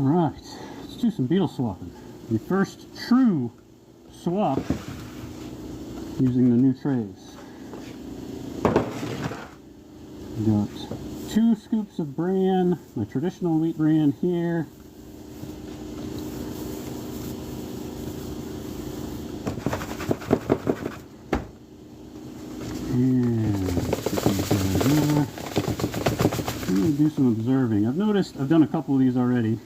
Alright, let's do some beetle swapping. The first true swap using the new trays. We've got 2 scoops of bran, my traditional wheat bran here. And I'm going to do some observing. I've done a couple of these already.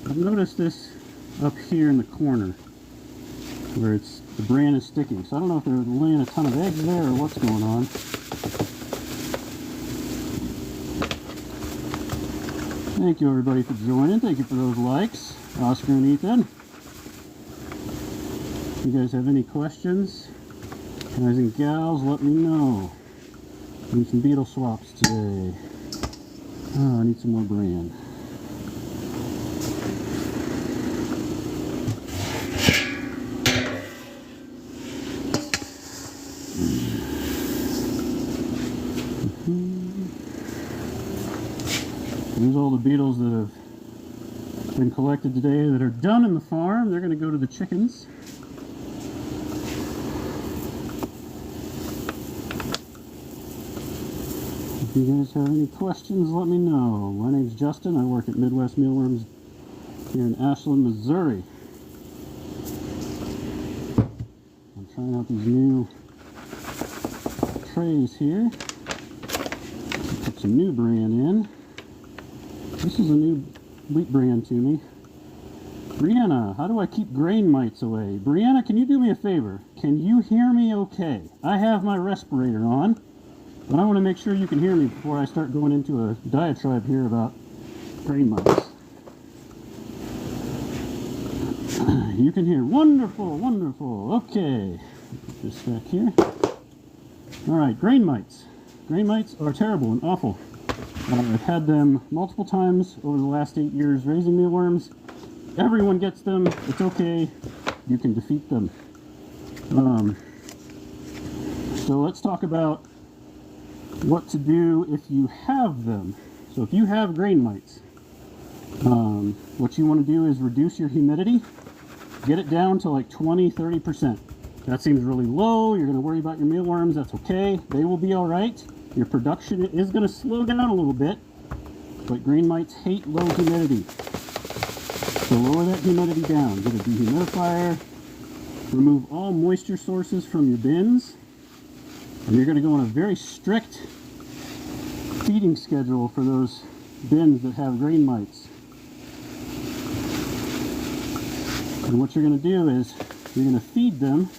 I've noticed this up here in the corner where the bran is sticking. So I don't know if they're laying a ton of eggs there or what's going on. Thank you everybody for joining. Thank you for those likes. Oscar and Ethan. If you guys have any questions, guys and gals, let me know. Need some beetle swaps today. Oh, I need some more bran. There's all the beetles that have been collected today that are done in the farm. They're going to go to the chickens. If you guys have any questions, let me know. My name's Justin. I work at Midwest Mealworms here in Ashland, Missouri. I'm trying out these new trays here. Put some new bran in. This is a new wheat bran to me. Brianna, how do I keep grain mites away? Brianna, can you do me a favor? Can you hear me okay? I have my respirator on, but I want to make sure you can hear me before I start going into a diatribe here about grain mites. You can hear. Wonderful, wonderful. Okay. Put this back here. Alright, grain mites. Grain mites are terrible and awful. I've had them multiple times over the last 8 years raising mealworms. Everyone gets them. It's okay. You can defeat them. So let's talk about what to do if you have them. So if you have grain mites, what you want to do is reduce your humidity. Get it down to like 20-30%. That seems really low. You're going to worry about your mealworms. That's okay. They will be all right. Your production is going to slow down a little bit, but grain mites hate low humidity. So lower that humidity down. Get a dehumidifier. Remove all moisture sources from your bins. And you're going to go on a very strict feeding schedule for those bins that have grain mites. And what you're going to do is you're going to feed them,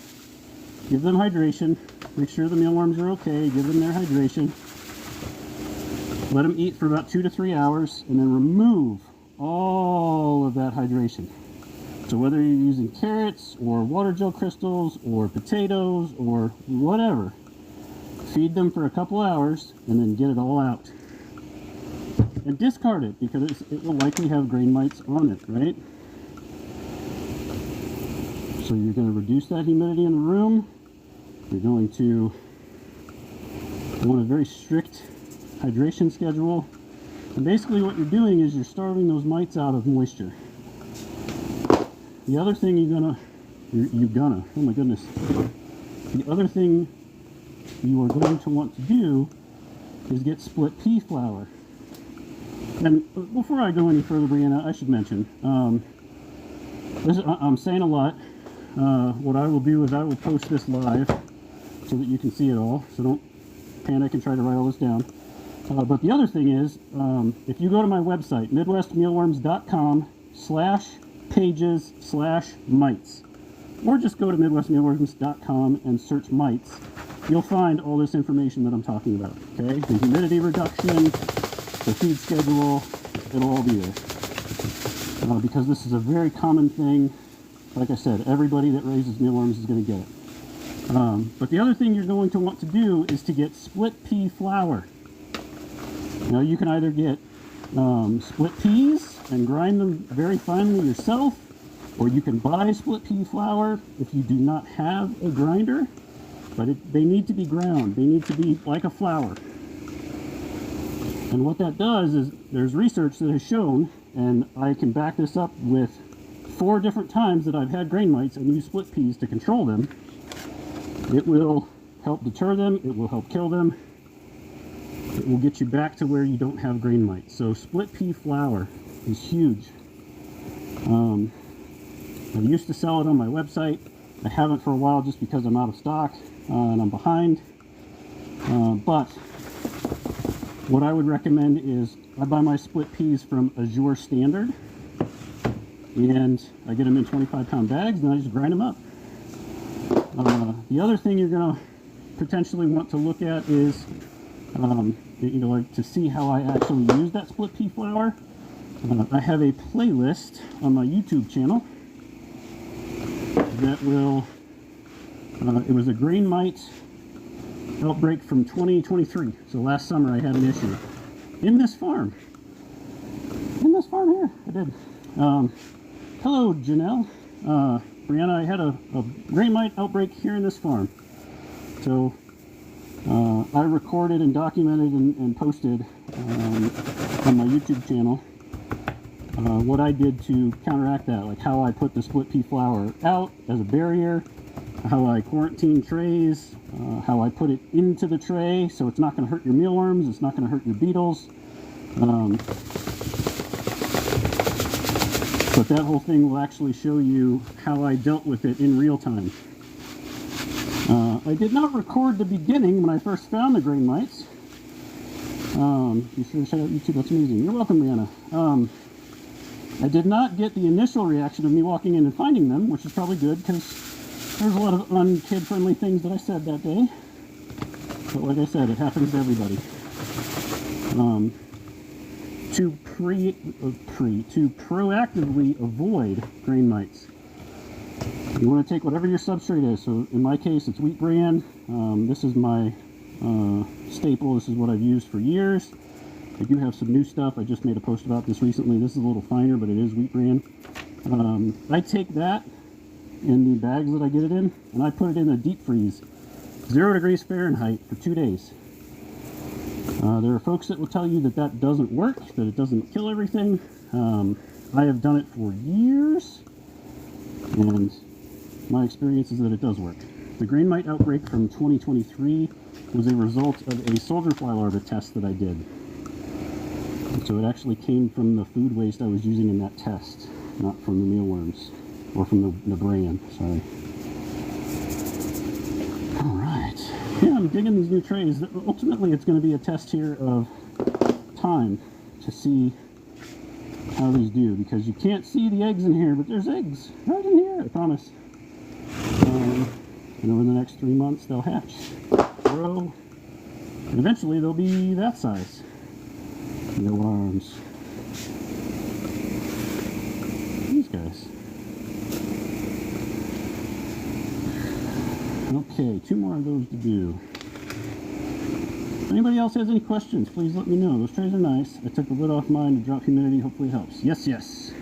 give them hydration, make sure the mealworms are okay, give them their hydration, let them eat for about 2 to 3 hours, and then remove all of that hydration. So whether you're using carrots or water gel crystals or potatoes or whatever, feed them for a couple hours and then get it all out. And discard it because it will likely have grain mites on it, right? So you're going to reduce that humidity in the room. You're going to go on a very strict hydration schedule. And basically what you're doing is you're starving those mites out of moisture. The other thing oh my goodness. The other thing you are going to want to do is get split pea flour. And before I go any further, Brianna, I should mention, I'm saying a lot. What I will do is I will post this live so that you can see it all. So don't panic and try to write all this down. But the other thing is, if you go to my website, midwestmealworms.com/pages/mites, or just go to midwestmealworms.com and search mites, you'll find all this information that I'm talking about. Okay, the humidity reduction, the feed schedule, it'll all be there. Because this is a very common thing. Like I said, everybody that raises mealworms is going to get it. But the other thing you're going to want to do is to get split pea flour. Now you can either get split peas and grind them very finely yourself, or you can buy split pea flour if you do not have a grinder, but they need to be ground. They need to be like a flour. And what that does is there's research that has shown and I can back this up with 4 different times that I've had grain mites and used split peas to control them. It will help deter them, it will help kill them, it will get you back to where you don't have grain mites. So split pea flour is huge. I used to sell it on my website. I haven't for a while just because I'm out of stock and I'm behind. But what I would recommend is I buy my split peas from Azure Standard, and I get them in 25-pound bags, and I just grind them up. The other thing you're going to potentially want to look at is, like to see how I actually use that split pea flour. I have a playlist on my YouTube channel that will, it was a grain mite outbreak from 2023. So last summer I had an issue in this farm. In this farm here, I did. Hello, Janelle. Brianna, I had a grain mite outbreak here in this farm. So I recorded and documented and posted on my YouTube channel what I did to counteract that, like how I put the split pea flour out as a barrier, how I quarantine trays, how I put it into the tray so it's not going to hurt your mealworms, it's not going to hurt your beetles. But that whole thing will actually show you how I dealt with it in real time. I did not record the beginning when I first found the grain mites. Be sure to check out YouTube, that's amazing. You're welcome, Brianna. I did not get the initial reaction of me walking in and finding them, which is probably good because there's a lot of un-kid-friendly things that I said that day. But like I said, it happens to everybody. To proactively avoid grain mites, you want to take whatever your substrate is. So in my case, it's wheat bran. This is my staple. This is what I've used for years. I do have some new stuff. I just made a post about this recently. This is a little finer, but it is wheat bran. I take that in the bags that I get it in, and I put it in a deep freeze, 0 degrees Fahrenheit for 2 days. There are folks that will tell you that that doesn't work, that it doesn't kill everything. I have done it for years, and my experience is that it does work. The grain mite outbreak from 2023 was a result of a soldier fly larva test that I did. So it actually came from the food waste I was using in that test, not from the mealworms, or from the bran, sorry. Alright, yeah, I'm digging these new trays. Ultimately, it's going to be a test here of time to see how these do, because you can't see the eggs in here, but there's eggs right in here, I promise. And over the next 3 months, they'll hatch, grow, and eventually they'll be that size. Mealworms. These guys. Okay, 2 more of those to do. If anybody else has any questions, please let me know. Those trays are nice. I took the lid off mine to drop humidity. Hopefully it helps. Yes, yes.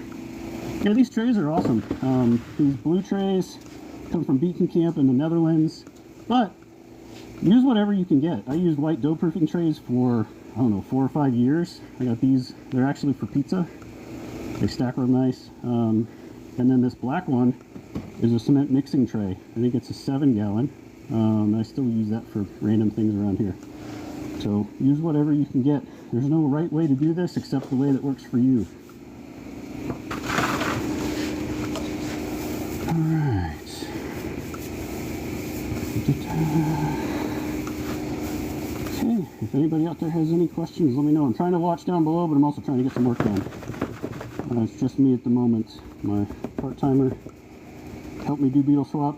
Yeah, these trays are awesome. These blue trays come from Beacon Camp in the Netherlands. But use whatever you can get. I used white dough proofing trays for, I don't know, 4 or 5 years. I got these. They're actually for pizza. They stack real nice. And then this black one is a cement mixing tray. I think it's a 7-gallon. I still use that for random things around here. So use whatever you can get. There's no right way to do this except the way that works for you. Alright. Okay, if anybody out there has any questions, let me know. I'm trying to watch down below, but I'm also trying to get some work done. It's just me at the moment. My part-timer helped me do beetle swap.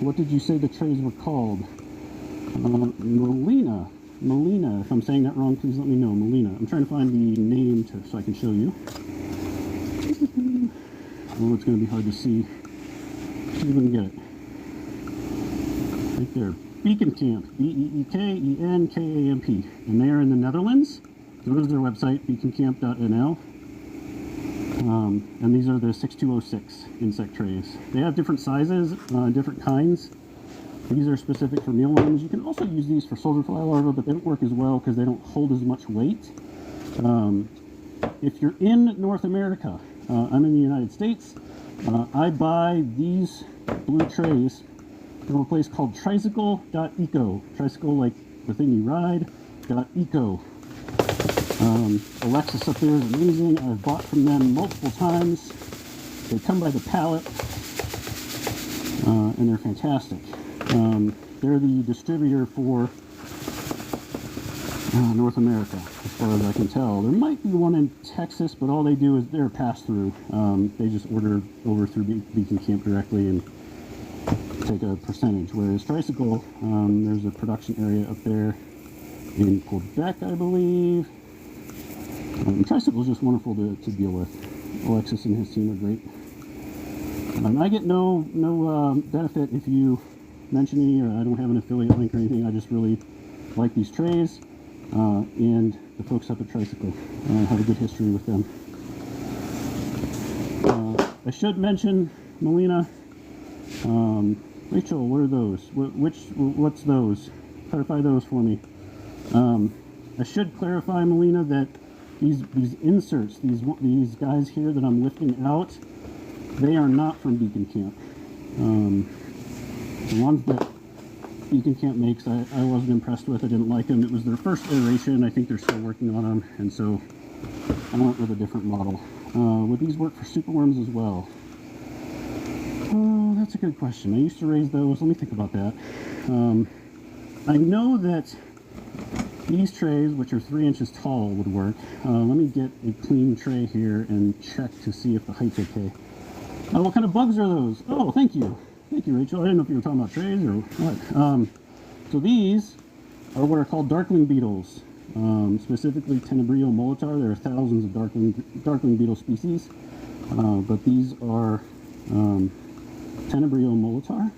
What did you say the trays were called? Melina. If I'm saying that wrong, please let me know. Melina. I'm trying to find the name so I can show you. Oh, it's going to be hard to see. See if we can get it. Right there. Beacon Camp. B-E-E-K-E-N-K-A-M-P. And they are in the Netherlands. So go to their website, beaconcamp.nl. And these are the 6206 insect trays. They have different sizes, different kinds. These are specific for mealworms. You can also use these for soldier fly larvae, but they don't work as well because they don't hold as much weight. if you're in North America, I'm in the United States, I buy these blue trays from a place called tricycle.eco. Tricycle like the thing you ride, .eco. Alexis up there is amazing. I've bought from them multiple times. They come by the pallet, and they're fantastic. They're the distributor for North America, as far as I can tell. There might be one in Texas, but all they do is they're a pass-through. They just order over through Beacon Camp directly and take a percentage. Whereas Tricycle, there's a production area up there in Quebec, I believe. Tricycle is just wonderful to deal with. Alexis and his team are great. I get no benefit if you mention me, or I don't have an affiliate link or anything. I just really like these trays, and the folks up at Tricycle. I have a good history with them. I should mention Melina. Rachel, what are those? What's those? Clarify those for me. I should clarify, Melina, that these inserts, these guys here that I'm lifting out, they are not from Beacon Camp. The ones that Beacon Camp makes, I wasn't impressed with. I didn't like them. It was their first iteration. I think they're still working on them, and so I went with a different model. Would these work for superworms as well? Oh, that's a good question. I used to raise those. Let me think about that. I know that these trays, which are 3 inches tall, would work. Let me get a clean tray here and check to see if the height's okay. What kind of bugs are those? Oh, thank you. Thank you, Rachel. I didn't know if you were talking about trays or what. So these are what are called Darkling beetles, specifically Tenebrio molitor. There are thousands of Darkling beetle species, but these are Tenebrio molitor.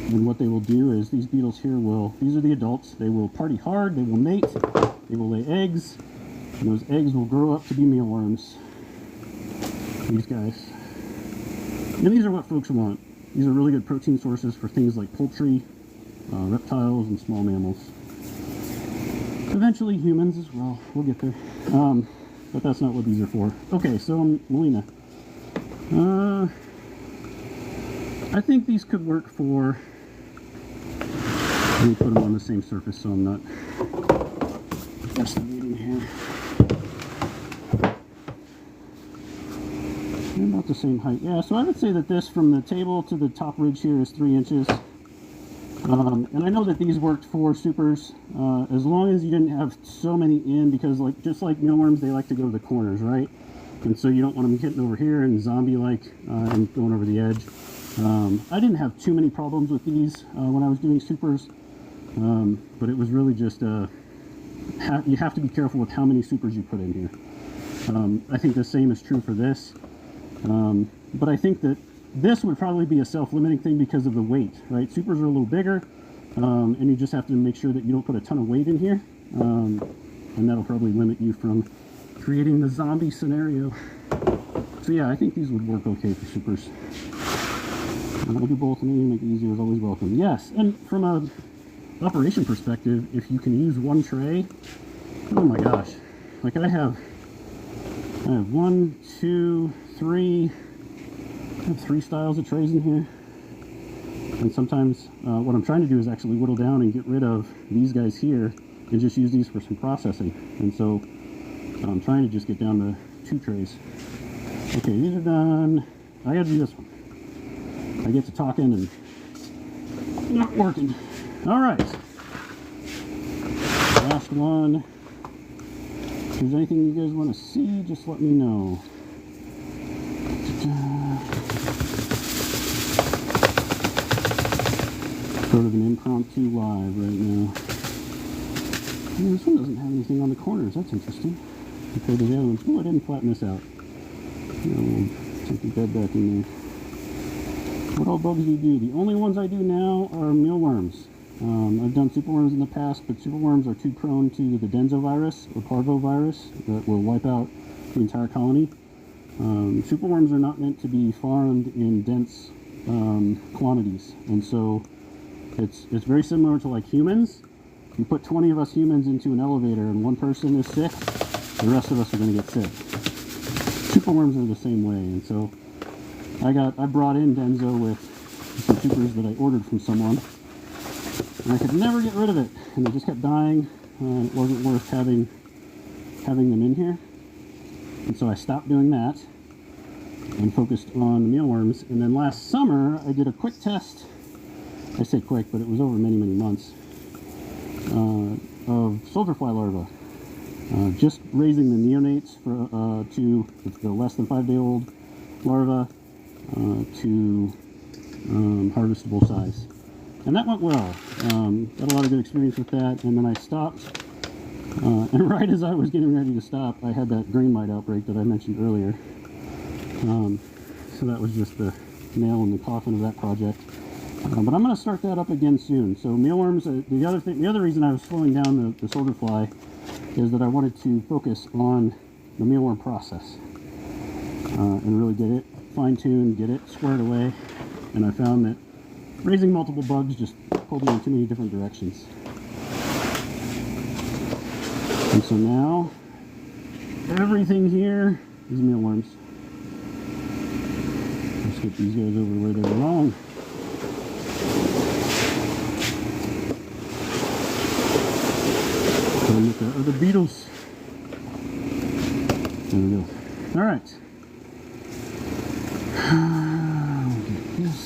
And what they will do is these beetles here these are the adults, they will party hard, they will mate, they will lay eggs, and those eggs will grow up to be mealworms. These guys. And these are what folks want. These are really good protein sources for things like poultry, reptiles, and small mammals. Eventually humans as well. We'll get there. But that's not what these are for. Okay, so Melina. I think these could work for... Let me put them on the same surface so I'm not estimating here. They're about the same height. Yeah, so I would say that this from the table to the top ridge here is 3 inches. And I know that these worked for supers, as long as you didn't have so many in, because just like mealworms, they like to go to the corners, right? And so you don't want them getting over here and zombie-like and going over the edge. I didn't have too many problems with these when I was doing supers, but it was really just you have to be careful with how many supers you put in here. I think the same is true for this, but I think that this would probably be a self-limiting thing because of the weight, right? Supers are a little bigger, and you just have to make sure that you don't put a ton of weight in here, and that'll probably limit you from creating the zombie scenario. So yeah, I think these would work okay for supers. I'll do both, and make it easier is always welcome. Yes, and from a operation perspective, if you can use one tray, oh my gosh, like I have 1, 2, 3. I have 3 styles of trays in here, and sometimes what I'm trying to do is actually whittle down and get rid of these guys here and just use these for some processing. And so I'm trying to just get down to 2 trays. Okay, these are done. I gotta do this one. I get to talking and not working. All right, last one. If there's anything you guys want to see, just let me know. Sort of an impromptu live right now. Oh, this one doesn't have anything on the corners. That's interesting. Compared to the other ones. Oh, I didn't flatten this out. We'll take the bed back in there. What all bugs do you do? The only ones I do now are mealworms. I've done superworms in the past, but superworms are too prone to the densovirus or parvovirus that will wipe out the entire colony. Superworms are not meant to be farmed in dense quantities, and so it's very similar to like humans. You put 20 of us humans into an elevator and one person is sick, the rest of us are going to get sick. Superworms are the same way, and so I brought in Denso with some supers that I ordered from someone, and I could never get rid of it, and they just kept dying. It wasn't worth having them in here, and so I stopped doing that and focused on the mealworms. And then last summer I did a quick test. I say quick, but it was over many months, of soldier fly larvae. Just raising the neonates to the less than 5-day-old larva to harvestable size, and that went well. Got a lot of good experience with that, and then I stopped. And right as I was getting ready to stop, I had that grain mite outbreak that I mentioned earlier. So that was just the nail in the coffin of that project. But I'm going to start that up again soon. So mealworms. The other reason I was slowing down the soldier fly is that I wanted to focus on the mealworm process and really get it fine-tuned, get it squared away. And I found that raising multiple bugs just pulled me in too many different directions. And so now everything here is mealworms. Let's get these guys over where they belong. And look at the beetles. There we go. All right. I'll get this.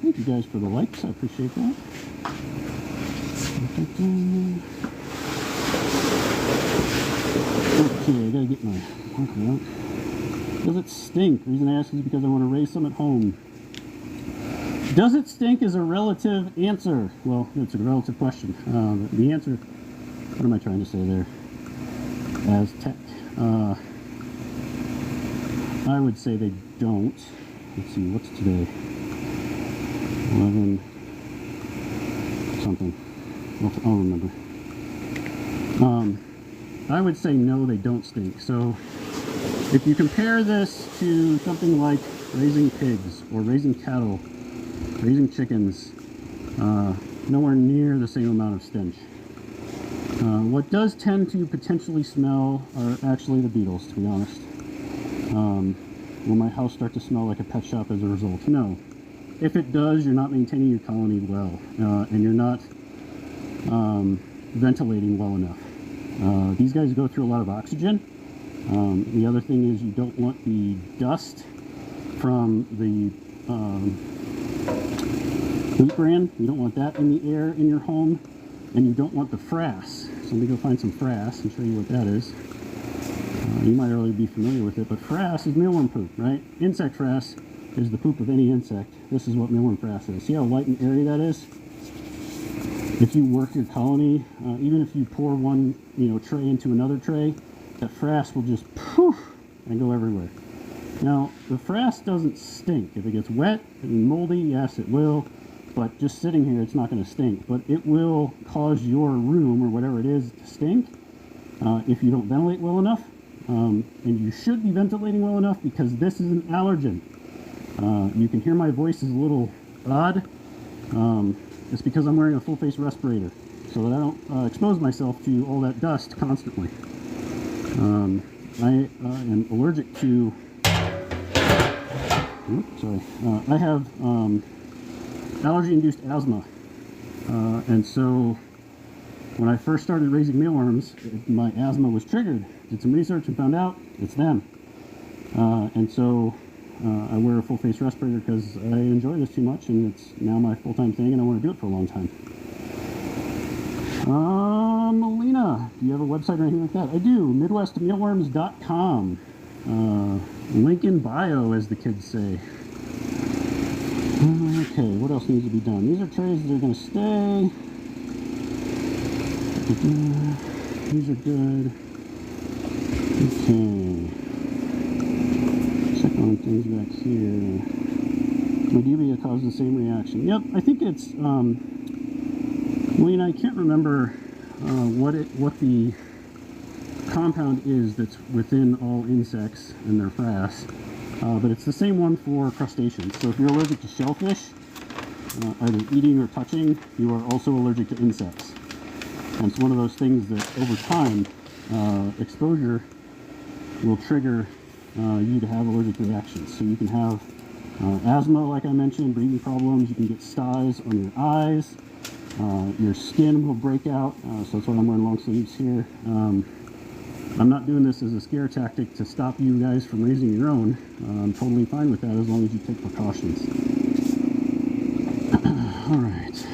Thank you guys for the likes. I appreciate that. Okay, I gotta get my marker out. Does it stink? The reason I ask is because I want to raise some at home. Does it stink is a relative answer. Well, it's a relative question. The answer, what am I trying to say there? As tech, I would say they don't. Let's see, what's today? 11 something. I'll remember. I would say no, they don't stink. So if you compare this to something like raising pigs or raising cattle, raising chickens, nowhere near the same amount of stench. What does tend to potentially smell are actually the beetles, to be honest. Will my house start to smell like a pet shop as a result? No. If it does, you're not maintaining your colony well, and you're not ventilating well enough. These guys go through a lot of oxygen. The other thing is you don't want the dust from the poop bran. You don't want that in the air in your home, and you don't want the frass. So let me go find some frass and show you what that is. You might already be familiar with it, but frass is mealworm poop, right? Insect frass is the poop of any insect. This is what mealworm frass is. See how light and airy that is? If you work your colony, even if you pour one tray into another tray, that frass will just poof and go everywhere. Now, the frass doesn't stink. If it gets wet and moldy, yes, it will. But just sitting here, it's not going to stink. But it will cause your room or whatever it is to stink if you don't ventilate well enough. And you should be ventilating well enough because this is an allergen. You can hear my voice is a little odd. It's because I'm wearing a full-face respirator so that I don't expose myself to all that dust constantly. I am allergic to... I have allergy-induced asthma. And so when I first started raising mealworms, my asthma was triggered. Did some research and found out it's them. And so I wear a full-face respirator because I enjoy this too much, and it's now my full-time thing, and I want to do it for a long time. Melina, do you have a website or anything like that? I do, midwestmealworms.com. Link in bio, as the kids say. Okay, what else needs to be done? These are trays that are going to stay. These are good. Okay. Check on things back here. Medivia caused the same reaction. Yep, I think it's, I can't remember what the compound is that's within all insects and their frass, but it's the same one for crustaceans. So if you're allergic to shellfish, either eating or touching, you are also allergic to insects. And it's one of those things that over time, exposure will trigger you to have allergic reactions. So you can have asthma, like I mentioned, breathing problems, you can get styes on your eyes, your skin will break out, so that's why I'm wearing long sleeves here. I'm not doing this as a scare tactic to stop you guys from raising your own. I'm totally fine with that as long as you take precautions. Alright.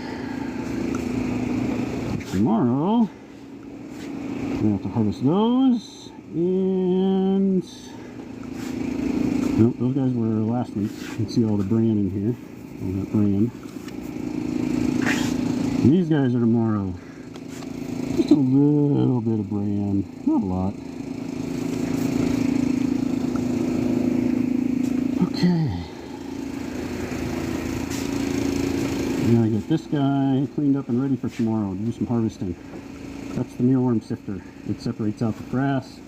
Tomorrow, we're going to have to harvest those, and nope, those guys were last week. You can see all the bran in here, all that bran. And these guys are tomorrow. Just a little bit of bran, not a lot. Okay. Now I get this guy cleaned up and ready for tomorrow to do some harvesting. That's the mealworm sifter. It separates out the frass,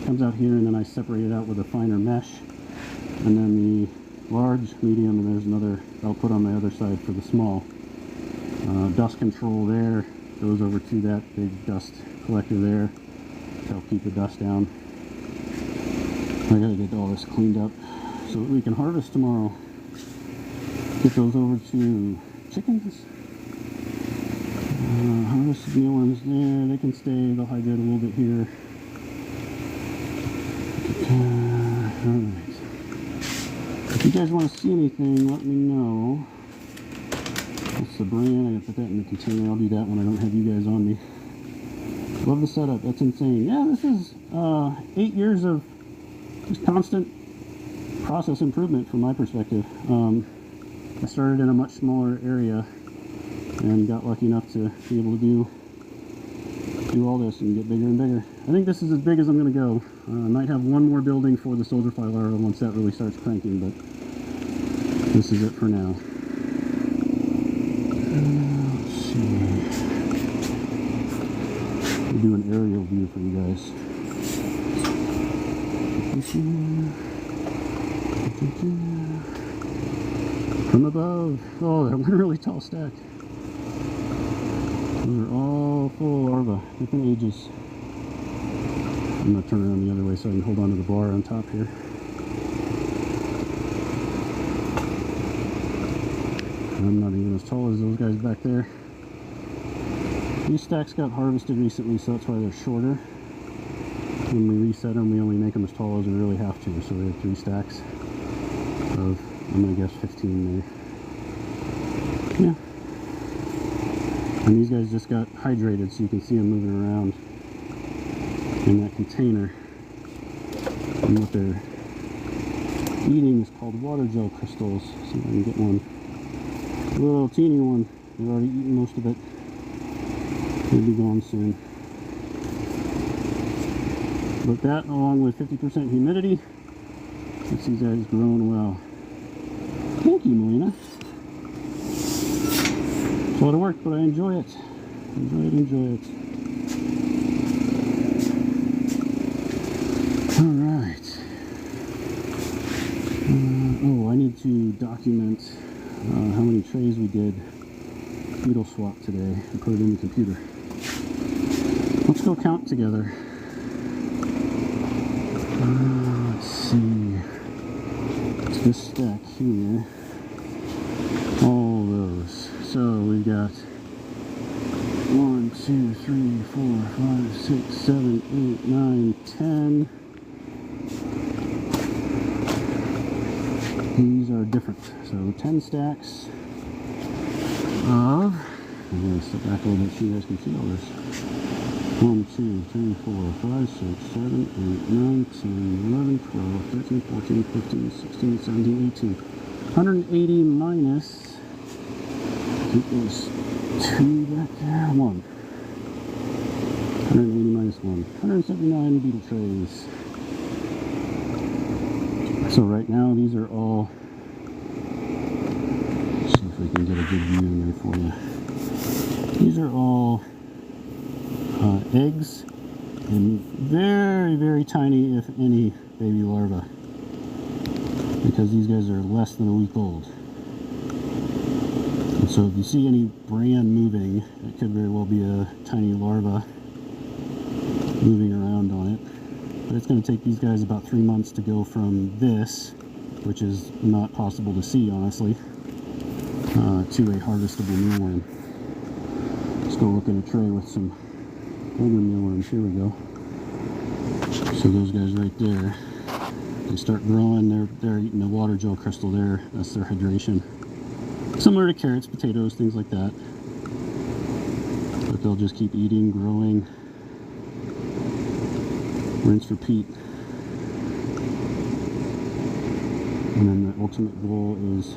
comes out here, and then I separate it out with a finer mesh. And then the large, medium, and there's another I'll put on the other side for the small. Dust control there goes over to that big dust collector there to help keep the dust down. I gotta get all this cleaned up so that we can harvest tomorrow. Get those over to chickens. Harvest the mealworms there. They can stay. They'll hydrate a little bit here. Alright. If you guys want to see anything, let me know. That's the bran. I gotta put that in the container. I'll do that when I don't have you guys on me. Love the setup. That's insane. Yeah, this is 8 years of just constant process improvement from my perspective. I started in a much smaller area and got lucky enough to be able to do all this and get bigger and bigger. I think this is as big as I'm going to go. I might have one more building for the soldier fly larva once that really starts cranking, but this is it for now. Let's see. We'll do an aerial view for you guys. From above. Oh, that one really tall stack. Those are all full of larvae, different ages. I'm going to turn around the other way so I can hold on to the bar on top here. I'm not even as tall as those guys back there. These stacks got harvested recently, so that's why they're shorter. When we reset them, we only make them as tall as we really have to, so we have 3 stacks of, I'm going to guess, 15 there. Yeah. And these guys just got hydrated, so you can see them moving around in that container. And what they're eating is called water gel crystals. See if I can get one. A little teeny one. They've already eaten most of it. They'll be gone soon. But that, along with 50% humidity, gets these guys growing well. Thank you, Melina. It's a lot of work, but I enjoy it. Enjoy it. Alright. Oh, I need to document how many trays we did beetle swap today and put it in the computer. Let's go count together. Let's see. It's this stack here. All those. So we've got 1, 2, 3, 4, 5, 6, 7, 8, 9, 10. These are different. So 10 stacks of, I'm going to step back a little bit so you guys can see all this. 1, 2, 3, 4, 5, 6, 7, 8, 9, 10, 11, 12, 13, 14, 15, 16, 17, 18. 180 minus, I think there's 2 back there, 1. 180 minus 1. 179 beetle trays. So right now these are all, let's see if we can get a good view in there for you. These are all eggs and very, very tiny, if any, baby larvae, because these guys are less than a week old. So if you see any bran moving, it could very well be a tiny larva moving around on it. But it's going to take these guys about 3 months to go from this, which is not possible to see honestly, to a harvestable mealworm. Let's go look in a tray with some older mealworms. Here we go. So those guys right there, they start growing, they're eating a water gel crystal there. That's their hydration. Similar to carrots, potatoes, things like that. But they'll just keep eating, growing, rinse, repeat. And then the ultimate goal is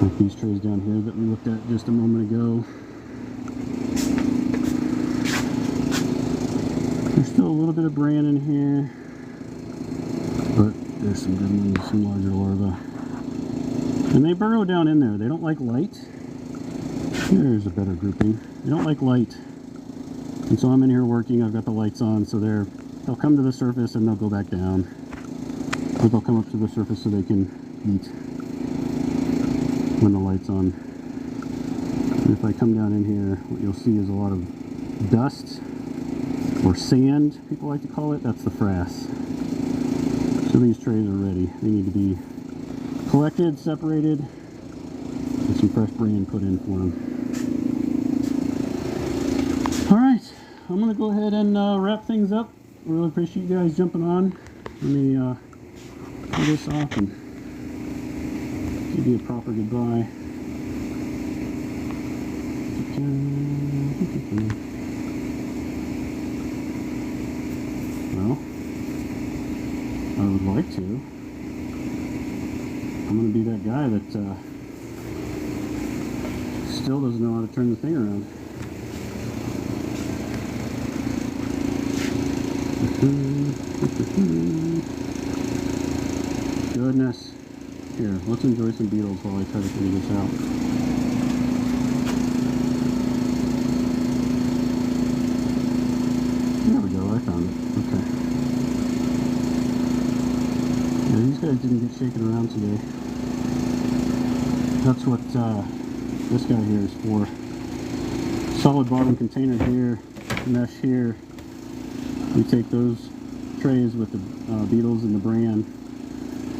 like these trays down here that we looked at just a moment ago. There's still a little bit of bran in here, but there's some good ones, some larger larvae. And they burrow down in there. They don't like light. There's a better grouping. They don't like light. And so I'm in here working, I've got the lights on, so they'll come to the surface and they'll go back down. But they'll come up to the surface so they can eat when the light's on. And if I come down in here, what you'll see is a lot of dust, or sand, people like to call it. That's the frass. So these trays are ready. They need to be collected, separated, and some fresh bran put in for them. Alright, I'm going to go ahead and wrap things up. Really appreciate you guys jumping on. Let me pull this off and give you a proper goodbye. Well, I would like to. I'm going to be that guy that still doesn't know how to turn the thing around. Goodness. Here, let's enjoy some beetles while I try to figure this out. There we go, I found it. Okay. Yeah, these guys didn't get shaken around today. That's what this guy here is for. Solid bottom container here, mesh here. We take those trays with the beetles and the bran,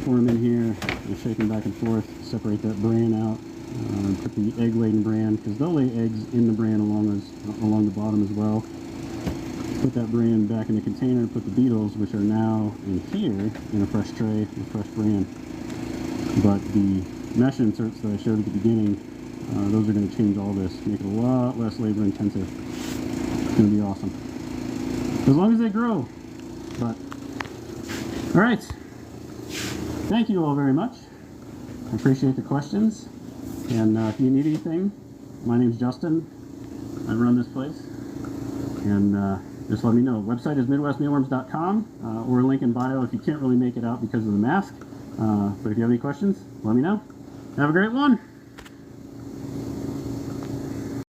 pour them in here, and shake them back and forth, separate that bran out, and put the egg-laden bran, because they'll lay eggs in the bran along the bottom as well. Put that bran back in the container, put the beetles, which are now in here, in a fresh tray with fresh bran. But the mesh inserts that I showed at the beginning, those are going to change all this, make it a lot less labor intensive. It's going to be awesome. As long as they grow. But, alright. Thank you all very much. I appreciate the questions. And if you need anything, my name's Justin. I run this place. And just let me know. Website is midwestmealworms.com, or link in bio if you can't really make it out because of the mask. But if you have any questions, let me know. Have a great one.